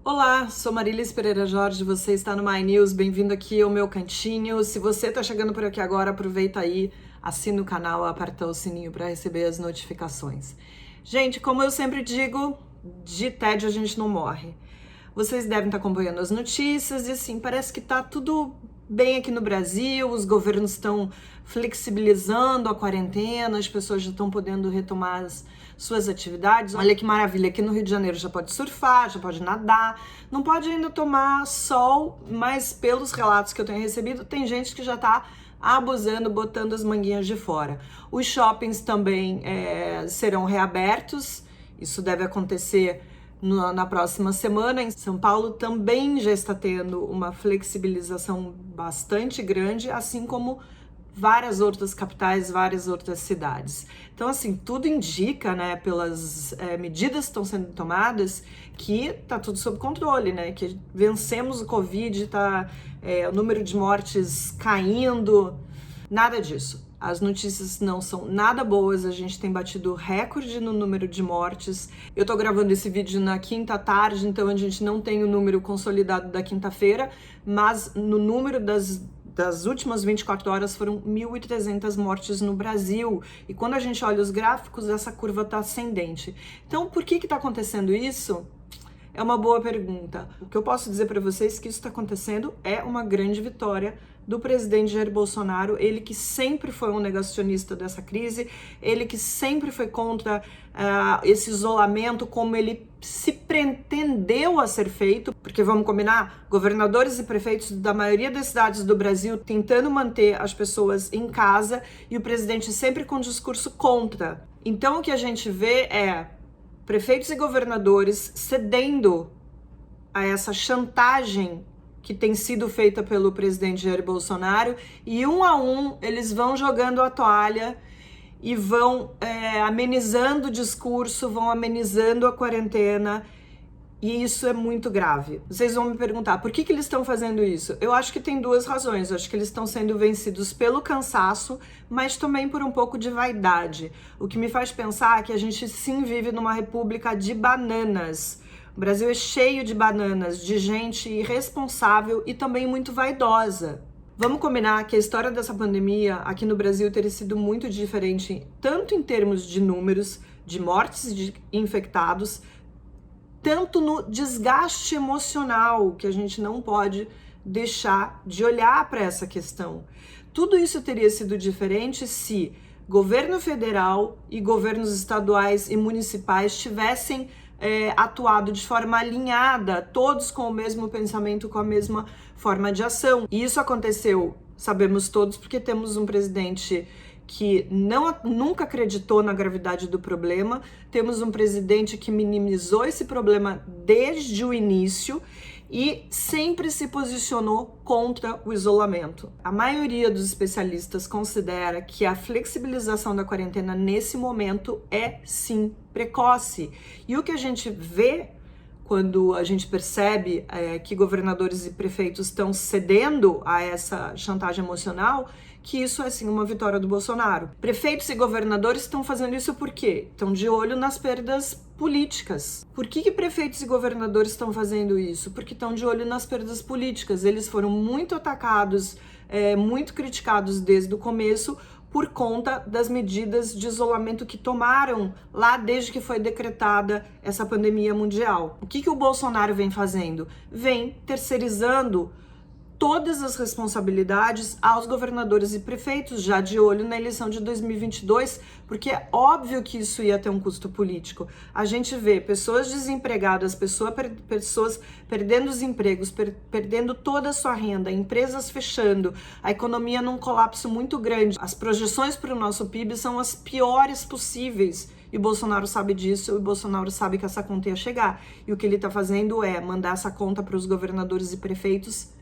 Olá, sou Marilis Pereira Jorge, você está no My News, bem-vindo aqui ao meu cantinho. Se você está chegando por aqui agora, aproveita aí, assina o canal, aperta o sininho para receber as notificações. Gente, como eu sempre digo, de tédio a gente não morre. Vocês devem estar acompanhando as notícias e assim, parece que tá tudo bem aqui no Brasil, os governos estão flexibilizando a quarentena, as pessoas já estão podendo retomar as suas atividades. Olha que maravilha, aqui no Rio de Janeiro já pode surfar, já pode nadar, não pode ainda tomar sol, mas pelos relatos que eu tenho recebido, tem gente que já está abusando, botando as manguinhas de fora. Os shoppings também serão reabertos, isso deve acontecer na próxima semana. Em São Paulo também já está tendo uma flexibilização bastante grande, assim como várias outras capitais, várias outras cidades. Então, assim, tudo indica, né, pelas medidas que estão sendo tomadas, que tá tudo sob controle, né, que vencemos o Covid, o número de mortes caindo, nada disso. As notícias não são nada boas, a gente tem batido recorde no número de mortes. Eu tô gravando esse vídeo na quinta tarde, então a gente não tem o número consolidado da quinta-feira, mas no número das últimas 24 horas foram 1.300 mortes no Brasil. E quando a gente olha os gráficos, essa curva tá ascendente. Então, por que tá acontecendo isso? É uma boa pergunta. O que eu posso dizer para vocês que isso está acontecendo é uma grande vitória do presidente Jair Bolsonaro, ele que sempre foi um negacionista dessa crise, ele que sempre foi contra esse isolamento, como ele se pretendeu a ser feito, porque vamos combinar, governadores e prefeitos da maioria das cidades do Brasil tentando manter as pessoas em casa e o presidente sempre com discurso contra. Então o que a gente vê é prefeitos e governadores cedendo a essa chantagem que tem sido feita pelo presidente Jair Bolsonaro, e um a um eles vão jogando a toalha e vão amenizando o discurso, vão amenizando a quarentena, e isso é muito grave. Vocês vão me perguntar, por que eles estão fazendo isso? Eu acho que tem duas razões. Eu acho que eles estão sendo vencidos pelo cansaço, mas também por um pouco de vaidade. O que me faz pensar que a gente sim vive numa república de bananas. O Brasil é cheio de bananas, de gente irresponsável e também muito vaidosa. Vamos combinar que a história dessa pandemia aqui no Brasil teria sido muito diferente, tanto em termos de números, de mortes e de infectados, tanto no desgaste emocional, que a gente não pode deixar de olhar para essa questão. Tudo isso teria sido diferente se governo federal e governos estaduais e municipais tivessem atuado de forma alinhada, todos com o mesmo pensamento, com a mesma forma de ação. E isso aconteceu, sabemos todos, porque temos um presidente que nunca acreditou na gravidade do problema, temos um presidente que minimizou esse problema desde o início e sempre se posicionou contra o isolamento. A maioria dos especialistas considera que a flexibilização da quarentena nesse momento é sim precoce. E o que a gente vê quando a gente percebe que governadores e prefeitos estão cedendo a essa chantagem emocional, que isso é sim uma vitória do Bolsonaro. Prefeitos e governadores estão fazendo isso por quê? Estão de olho nas perdas políticas. Por que prefeitos e governadores estão fazendo isso? Porque estão de olho nas perdas políticas. Eles foram muito atacados, muito criticados desde o começo, por conta das medidas de isolamento que tomaram lá desde que foi decretada essa pandemia mundial. O que o Bolsonaro vem fazendo? Vem terceirizando todas as responsabilidades aos governadores e prefeitos, já de olho na eleição de 2022, porque é óbvio que isso ia ter um custo político. A gente vê pessoas desempregadas, pessoas perdendo os empregos, perdendo toda a sua renda, empresas fechando, a economia num colapso muito grande. As projeções para o nosso PIB são as piores possíveis. E o Bolsonaro sabe disso, e o Bolsonaro sabe que essa conta ia chegar. E o que ele está fazendo é mandar essa conta para os governadores e prefeitos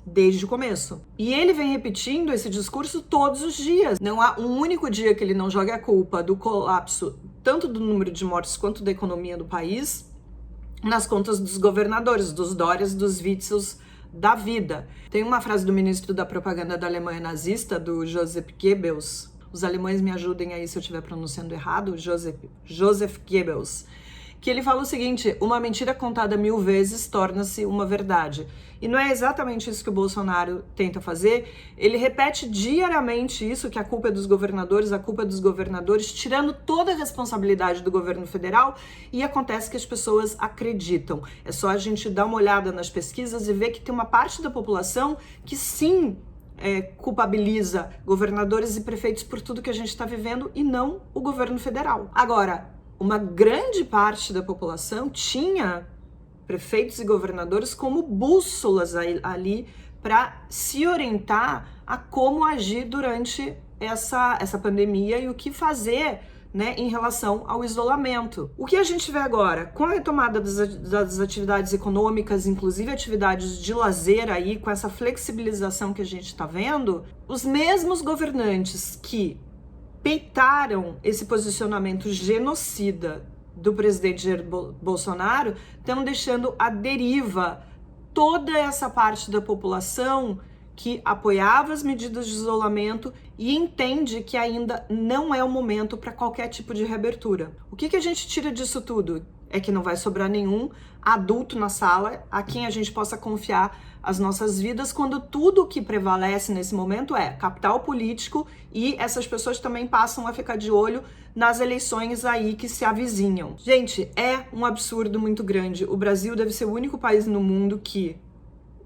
desde o começo. E ele vem repetindo esse discurso todos os dias. Não há um único dia que ele não jogue a culpa do colapso, tanto do número de mortes quanto da economia do país, nas contas dos governadores, dos Dórias, dos Witzels da vida. Tem uma frase do ministro da propaganda da Alemanha nazista, do Joseph Goebbels. Os alemães me ajudem aí se eu estiver pronunciando errado. Joseph Goebbels. que ele fala o seguinte: uma mentira contada 1000 vezes torna-se uma verdade. E não é exatamente isso que o Bolsonaro tenta fazer. Ele repete diariamente isso, que a culpa é dos governadores, tirando toda a responsabilidade do governo federal, e acontece que as pessoas acreditam. É só a gente dar uma olhada nas pesquisas e ver que tem uma parte da população que sim culpabiliza governadores e prefeitos por tudo que a gente está vivendo e não o governo federal. Agora, uma grande parte da população tinha prefeitos e governadores como bússolas ali para se orientar a como agir durante essa pandemia e o que fazer, né, em relação ao isolamento. O que a gente vê agora, com a retomada das atividades econômicas, inclusive atividades de lazer aí, com essa flexibilização que a gente está vendo, os mesmos governantes que peitaram esse posicionamento genocida do presidente Jair Bolsonaro estão deixando à deriva toda essa parte da população que apoiava as medidas de isolamento e entende que ainda não é o momento para qualquer tipo de reabertura. O que a gente tira disso tudo? É que não vai sobrar nenhum adulto na sala a quem a gente possa confiar as nossas vidas, quando tudo que prevalece nesse momento é capital político, e essas pessoas também passam a ficar de olho nas eleições aí que se avizinham. Gente, é um absurdo muito grande. O Brasil deve ser o único país no mundo que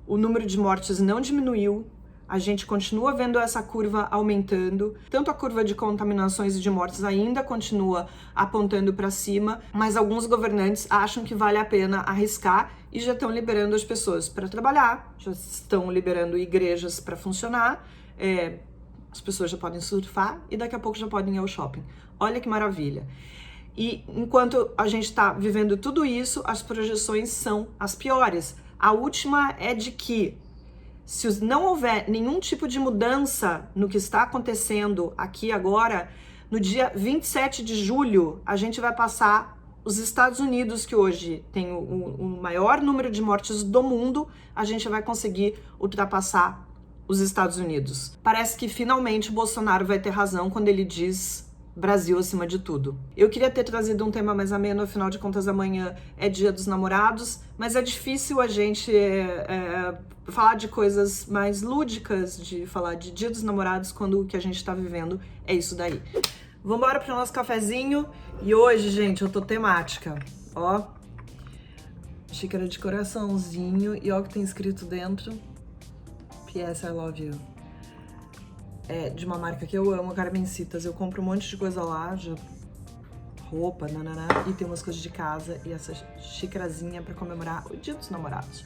o número de mortes não diminuiu, a gente continua vendo essa curva aumentando, tanto a curva de contaminações e de mortes ainda continua apontando para cima, mas alguns governantes acham que vale a pena arriscar e já estão liberando as pessoas para trabalhar, já estão liberando igrejas para funcionar, as pessoas já podem surfar e daqui a pouco já podem ir ao shopping. Olha que maravilha! E enquanto a gente está vivendo tudo isso, as projeções são as piores. A última é de que, se não houver nenhum tipo de mudança no que está acontecendo aqui agora, no dia 27 de julho, a gente vai passar os Estados Unidos, que hoje tem o maior número de mortes do mundo, a gente vai conseguir ultrapassar os Estados Unidos. Parece que finalmente o Bolsonaro vai ter razão quando ele diz Brasil acima de tudo. Eu queria ter trazido um tema mais ameno, afinal de contas amanhã é Dia dos Namorados, mas é difícil a gente falar de coisas mais lúdicas, de falar de Dia dos Namorados, quando o que a gente tá vivendo é isso daí. Vamos embora pro nosso cafezinho, e hoje, gente, eu tô temática, ó, xícara de coraçãozinho, e ó o que tem escrito dentro, PS I love you. É de uma marca que eu amo, Carmencitas. Eu compro um monte de coisa lá, roupa, nananá, e tem umas coisas de casa, e essa xícarazinha pra comemorar o Dia dos Namorados.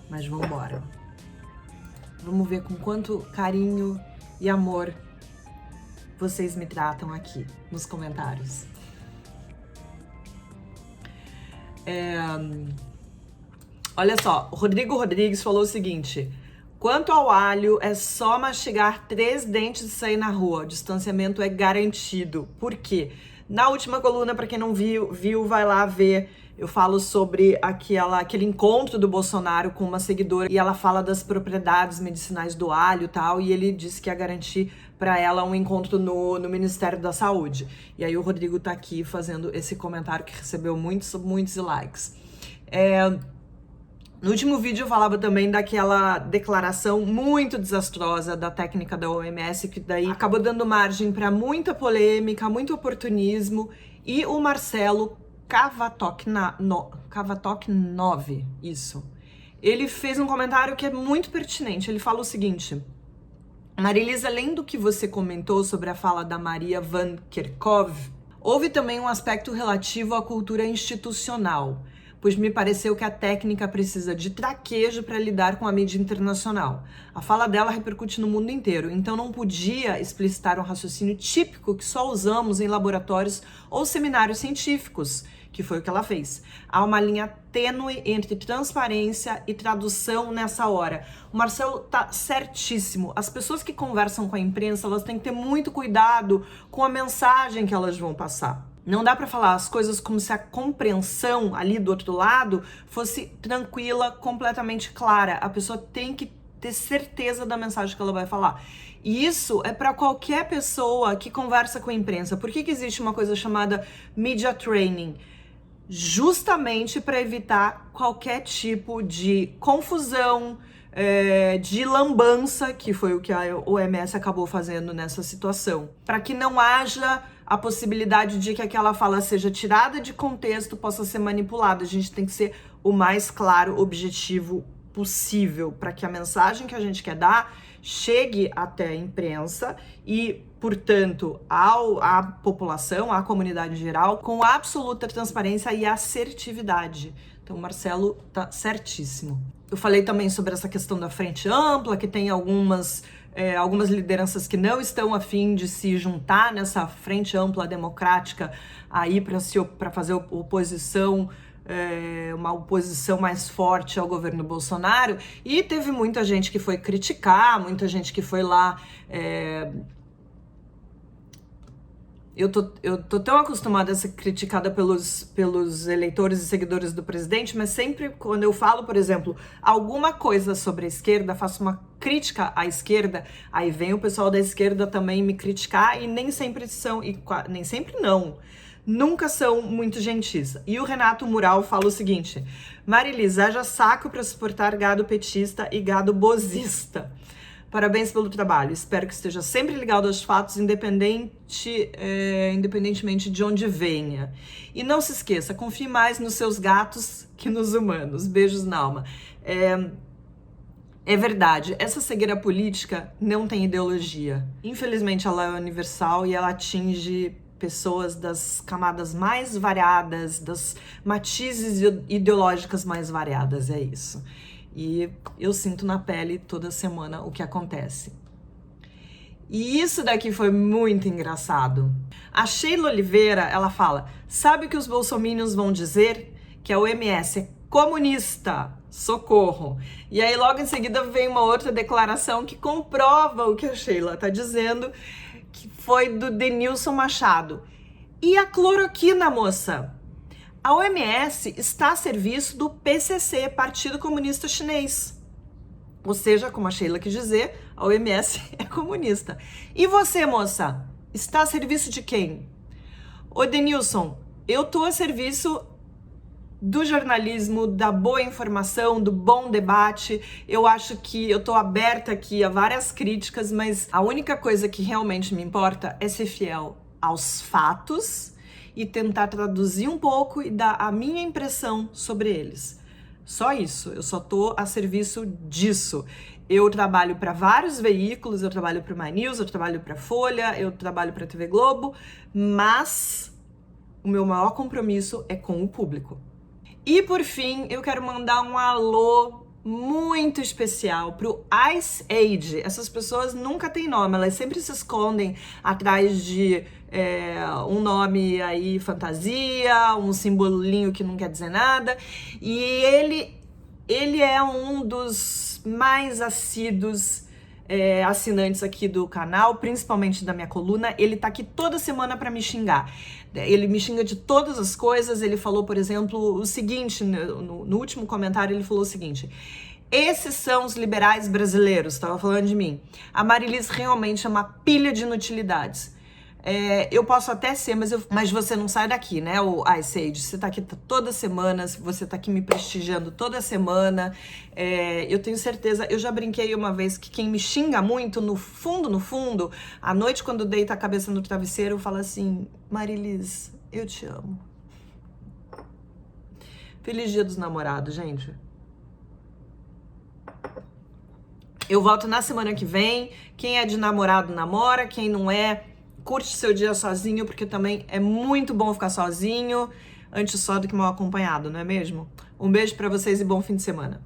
Mas vamos embora. Vamos ver com quanto carinho e amor vocês me tratam aqui nos comentários. Olha só, o Rodrigo Rodrigues falou o seguinte: quanto ao alho, é só mastigar 3 dentes e sair na rua. O distanciamento é garantido. Por quê? Na última coluna, para quem não viu, vai lá ver. Eu falo sobre aquele encontro do Bolsonaro com uma seguidora, e ela fala das propriedades medicinais do alho e tal, e ele disse que ia garantir para ela um encontro no Ministério da Saúde. E aí o Rodrigo tá aqui fazendo esse comentário que recebeu muitos likes. No último vídeo eu falava também daquela declaração muito desastrosa da técnica da OMS, que daí acabou dando margem para muita polêmica, muito oportunismo, e o Marcelo Cavatok9, isso. Ele fez um comentário que é muito pertinente. Ele fala o seguinte: Marilisa, além do que você comentou sobre a fala da Maria Van Kerkhove, houve também um aspecto relativo à cultura institucional, pois me pareceu que a técnica precisa de traquejo para lidar com a mídia internacional. A fala dela repercute no mundo inteiro, então não podia explicitar um raciocínio típico que só usamos em laboratórios ou seminários científicos, que foi o que ela fez. Há uma linha tênue entre transparência e tradução nessa hora. O Marcelo tá certíssimo. As pessoas que conversam com a imprensa, elas têm que ter muito cuidado com a mensagem que elas vão passar. Não dá para falar as coisas como se a compreensão ali do outro lado fosse tranquila, completamente clara. A pessoa tem que ter certeza da mensagem que ela vai falar. E isso é para qualquer pessoa que conversa com a imprensa. Por que existe uma coisa chamada media training? Justamente para evitar qualquer tipo de confusão, de lambança, que foi o que a OMS acabou fazendo nessa situação. Para que não haja a possibilidade de que aquela fala seja tirada de contexto, possa ser manipulada. A gente tem que ser o mais claro, objetivo possível, para que a mensagem que a gente quer dar chegue até a imprensa e, portanto, à população, à comunidade em geral, com absoluta transparência e assertividade. Então, o Marcelo tá certíssimo. Eu falei também sobre essa questão da frente ampla, que tem algumas lideranças que não estão a fim de se juntar nessa frente ampla democrática aí para fazer oposição, uma oposição mais forte ao governo Bolsonaro, e teve muita gente que foi criticar, muita gente que foi lá. Eu tô tão acostumada a ser criticada pelos eleitores e seguidores do presidente, mas sempre quando eu falo, por exemplo, alguma coisa sobre a esquerda, faço uma crítica à esquerda, aí vem o pessoal da esquerda também me criticar, e nem sempre são, nem sempre não, nunca são muito gentis. E o Renato Mural fala o seguinte: Marilis, haja saco para suportar gado petista e gado bozista. Parabéns pelo trabalho, espero que esteja sempre ligado aos fatos, independentemente de onde venha. E não se esqueça, confie mais nos seus gatos que nos humanos. Beijos na alma. É verdade, essa cegueira política não tem ideologia. Infelizmente ela é universal e ela atinge pessoas das camadas mais variadas, das matizes ideológicas mais variadas, é isso. E eu sinto na pele toda semana o que acontece. E isso daqui foi muito engraçado. A Sheila Oliveira, ela fala: sabe o que os bolsominions vão dizer? Que a OMS é comunista. Socorro. E aí logo em seguida vem uma outra declaração que comprova o que a Sheila tá dizendo, que foi do Denilson Machado. E a cloroquina, moça? A OMS está a serviço do PCC, Partido Comunista Chinês. Ou seja, como a Sheila quis dizer, a OMS é comunista. E você, moça, está a serviço de quem? Ô Denilson, eu estou a serviço do jornalismo, da boa informação, do bom debate. Eu acho que eu estou aberta aqui a várias críticas, mas a única coisa que realmente me importa é ser fiel aos fatos e tentar traduzir um pouco e dar a minha impressão sobre eles. Só isso, eu só tô a serviço disso. Eu trabalho para vários veículos, eu trabalho para o My News, eu trabalho para Folha, eu trabalho para a TV Globo, mas o meu maior compromisso é com o público. E por fim, eu quero mandar um alô muito especial pro Ice Age. Essas pessoas nunca têm nome, elas sempre se escondem atrás de um nome aí fantasia, um simbolinho que não quer dizer nada. E ele é um dos mais assíduos assinantes aqui do canal, principalmente da minha coluna. Ele tá aqui toda semana para me xingar. Ele me xinga de todas as coisas. Ele falou, por exemplo, o seguinte, no último comentário ele falou o seguinte: esses são os liberais brasileiros, estava falando de mim. A Marilis realmente é uma pilha de inutilidades. Eu posso até ser, mas você não sai daqui, né, o Ice Age? Você tá aqui toda semana, você tá aqui me prestigiando toda semana. Eu tenho certeza, eu já brinquei uma vez que quem me xinga muito, no fundo, à noite quando deita a cabeça no travesseiro, fala assim: Marilis, eu te amo. Feliz Dia dos Namorados, gente. Eu volto na semana que vem. Quem é de namorado, namora. Quem não é, curte seu dia sozinho, porque também é muito bom ficar sozinho, antes só do que mal acompanhado, não é mesmo? Um beijo pra vocês e bom fim de semana.